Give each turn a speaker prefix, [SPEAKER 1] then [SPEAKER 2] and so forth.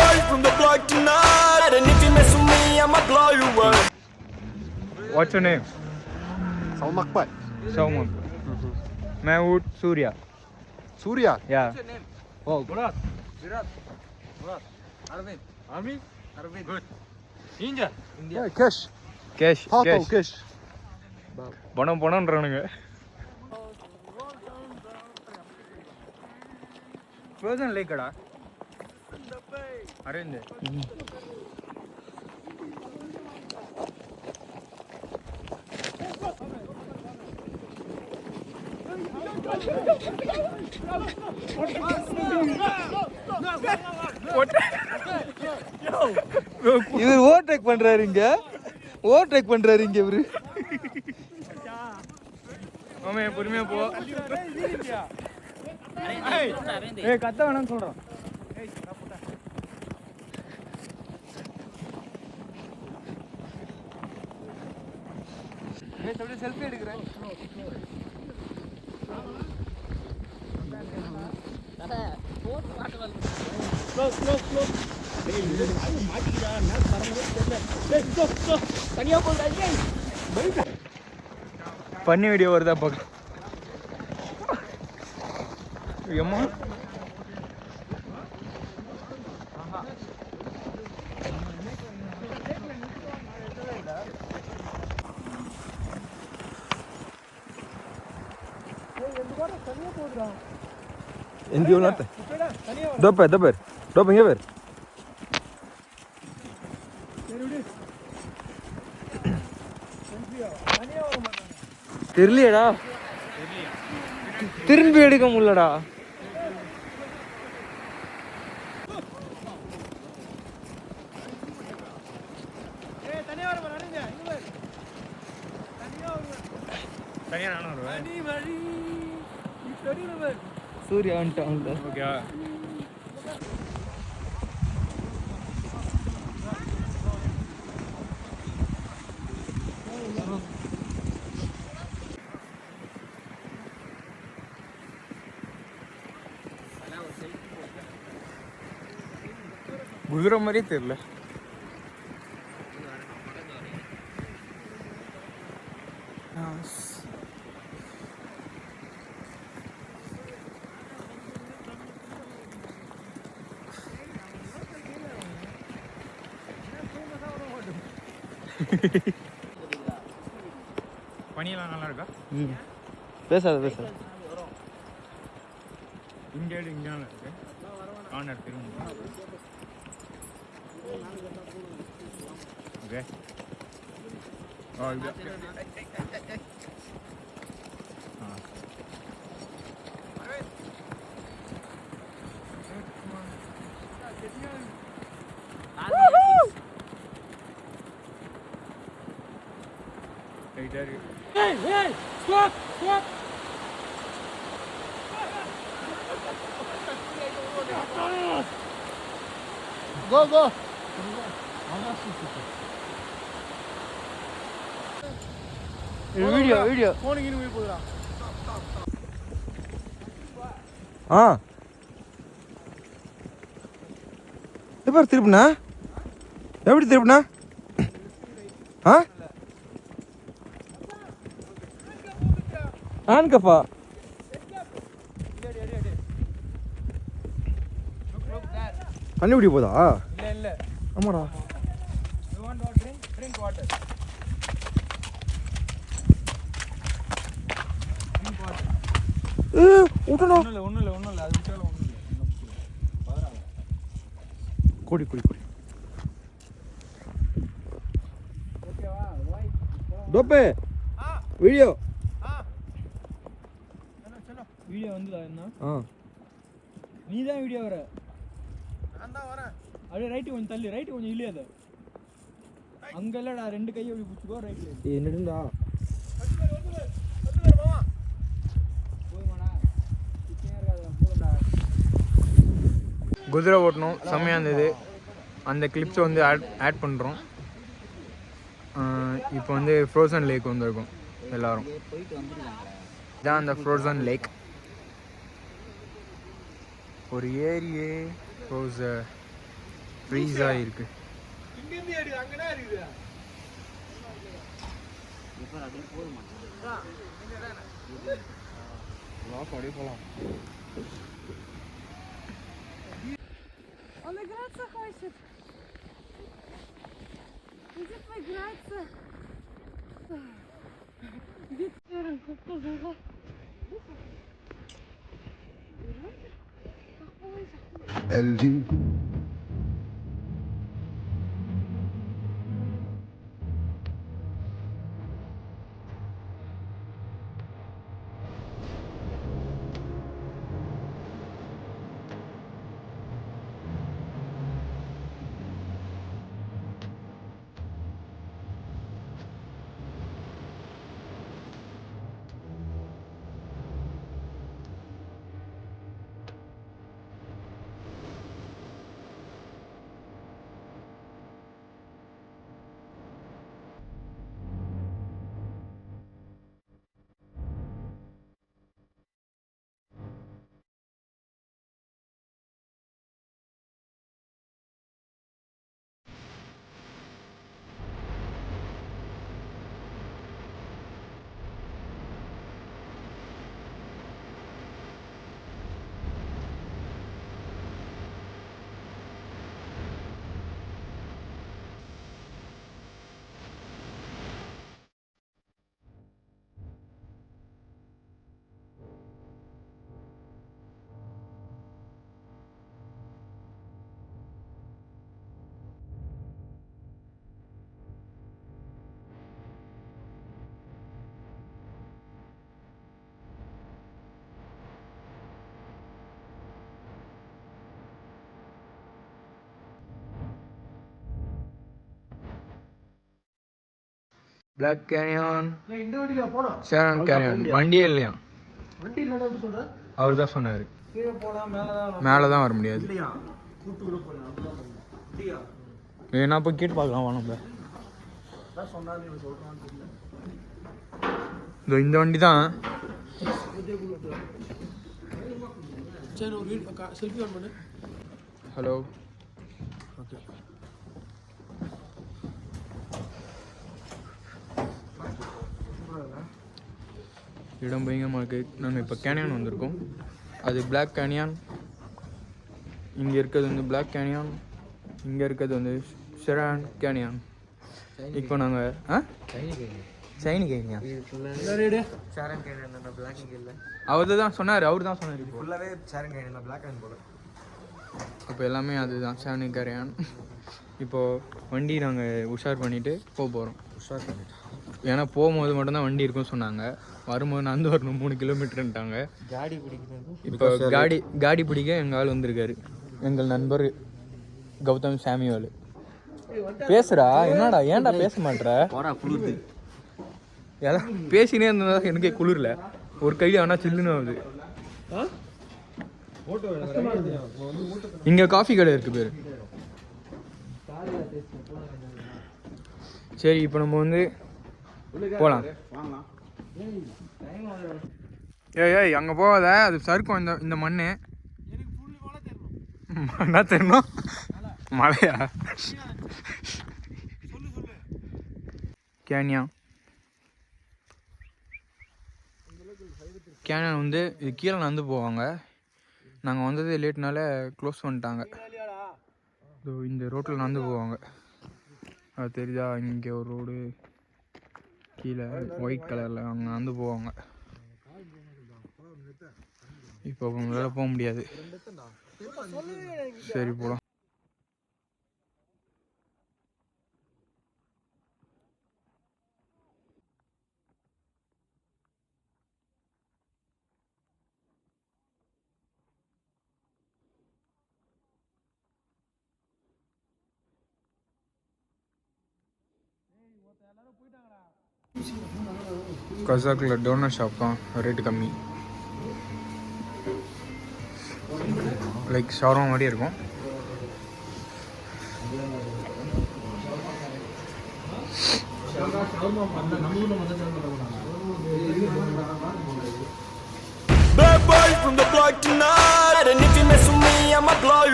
[SPEAKER 1] right from the block tonight. And if you mess with me, I'ma blow you away.
[SPEAKER 2] What's your name?
[SPEAKER 3] Salman Akbar.
[SPEAKER 2] Salman. मैं हूँ Surya.
[SPEAKER 3] Surya.
[SPEAKER 2] Yeah.
[SPEAKER 4] What's your name?
[SPEAKER 3] Oh,
[SPEAKER 4] Murat. Virat. Murat. Arvind.
[SPEAKER 2] Army?
[SPEAKER 4] Arvind.
[SPEAKER 2] Good.
[SPEAKER 4] India. India.
[SPEAKER 3] yeah, Kesh.
[SPEAKER 2] Cash.
[SPEAKER 3] Tato,
[SPEAKER 2] Cash.
[SPEAKER 3] Kesh.
[SPEAKER 2] பணம் பணம்ன்றானுங்க. Frozen Lake டா. அரேந்து.
[SPEAKER 5] இவர் overtake பண்றாரு இங்க இவரு.
[SPEAKER 2] மாமே பொறுமையா போ. ஏய் கத்த வேணாம்னு சொல்றேன்.
[SPEAKER 5] செல்ஃபி எடுக்கிறேன்.
[SPEAKER 2] பண்ணி வீடியோ வருதா பார்க்க. ஏம்மா
[SPEAKER 5] எங்கேயோ நாட்டு டோப்பர் இங்கே பேர் தெரியலையடா, திரும்பி எடுக்க முடியலடா.
[SPEAKER 2] தனியா நானும் வருவேன்.
[SPEAKER 5] சூர்யா வந்துட்டான்ல.
[SPEAKER 2] ஓகே. குதிரை மாதிரியே தெரியல. பனியெல்லாம் நல்லா இருக்கா?
[SPEAKER 5] பேசாத
[SPEAKER 2] இங்கே இங்கே நல்லா இருக்கு. ஆனர் திரும்ப. ஓகே. இது
[SPEAKER 4] Hey! Stop!
[SPEAKER 3] Go.
[SPEAKER 5] வீடியோ
[SPEAKER 4] போனுக்கு போய் போகுதா?
[SPEAKER 5] எப்போ திருப்பினா? எப்படி திருப்பினா? ஆன்கப்பா தண்ணி குடி போதா?
[SPEAKER 4] இல்ல
[SPEAKER 5] ஆமாடா.
[SPEAKER 4] you want water? Drink water.
[SPEAKER 5] ஊட்டணும்.
[SPEAKER 4] ஒண்ணும் இல்ல அது விட்டால ஒண்ணும் இல்ல. பதறாத.
[SPEAKER 5] குடி
[SPEAKER 4] ஓகேவா? வாய்.
[SPEAKER 5] டோப்பே வீடியோ.
[SPEAKER 4] चलो வீடியோ வந்துதா என்ன? நீ தான் வீடியோ வர. நான் தான் வரேன். அப்படியே ரைட் கொஞ்சம் தள்ளி, ரைட் கொஞ்சம் இல்லையாத. அங்க இல்லடா, ரெண்டு கையை அப்படி புடிச்சுக்கோ ரைட்ல.
[SPEAKER 5] என்னடா?
[SPEAKER 4] வந்து மாமா. போதுமாடா. கிச்சனே இருக்காதா? போடா.
[SPEAKER 2] குதிரை ஓட்டணும் செம்மையாக இருந்தது. அந்த கிளிப்ஸை வந்து ஆட் பண்ணுறோம். இப்போ வந்து ஃப்ரோசன் லேக் வந்திருக்கோம் எல்லோரும். இதான் அந்த ஃப்ரோசன் லேக். ஒரு ஏரியே ஃப்ரீஸ் ஆகிருக்கு.
[SPEAKER 6] Он играться хочет. Иди поиграться. Где ты?
[SPEAKER 3] Elvin.
[SPEAKER 2] பிளாக் கேனியான், ஷேரன் கேனியான். வண்டியே இல்லையா? அவர் தான் சொன்னார். மேலே தான் வர முடியாது. நான் போய் கேட்டு பார்க்கலாம் வா நம்ம. இந்த வண்டி தான். ஹலோ. ஓகே. இடம் பயங்கரமாக இருக்குது. நாங்கள் இப்போ கேனியான் வந்திருக்கோம். அது பிளாக் கேனியான். இங்கே இருக்கிறது வந்து பிளாக் கேனியான், இங்கே இருக்கிறது வந்து ஷெரான் கேனியான். இப்போ நாங்கள் சைனி கேனியான் அவர் தான் சொன்னார்.
[SPEAKER 5] ஃபுல்லாகவே ஷேரன் கேனியான் பிளாக் அண்ட் போல.
[SPEAKER 2] அப்போ எல்லாமே அதுதான் ஷெரான் கேனியான். இப்போது வண்டி நாங்கள் உஷார் பண்ணிவிட்டு போகிறோம். ஏன்னா போகும்போது மட்டும்தான் வண்டி இருக்குன்னு சொன்னாங்க. வரும்போது நடந்து வரணும் 3 கிலோமீட்டருன்ட்டாங்க. இப்போ காடி பிடிக்க எங்கள் ஆள் வந்திருக்காரு. எங்கள் நண்பர் கௌதம் சாமிவால். பேசுகிறா என்னடா, ஏன்டா பேச மாட்டேற?
[SPEAKER 5] குளிர்து
[SPEAKER 2] எல்லாம் பேசினே இருந்ததா எனக்கே குளிரல. ஒரு கையில் ஆனால் சில்லுன்னு ஆகுது. இங்கே காஃபி கடை இருக்குது பேர். சரி இப்போ நம்ம வந்து போகலாம். ஏய் அங்கே போகாத, அது சறுக்கும். இந்த மண் என்ன தெரியணும்? மழையா? கேனியான் வந்து இது கீழே நடந்து போவாங்க. நாங்கள் வந்தது லேட்னால க்ளோஸ் பண்ணிட்டாங்க. இந்த ரோட்டில் நடந்து போவாங்க. அது தெரியுதா? இங்கே ஒரு ரோடு கீழே ஒயிட் கலரில் அங்கே நடந்து போவாங்க. இப்போ உங்களால் போக முடியாது. சரி போகலாம். கசாக்கில் டோனர் ஷாப் தான், ரேட்டு கம்மி. லைக் ஷவர்மா மாதிரியே இருக்கும்.
[SPEAKER 1] Bad boy from the block tonight, and if you mess with me, I'ma blow you.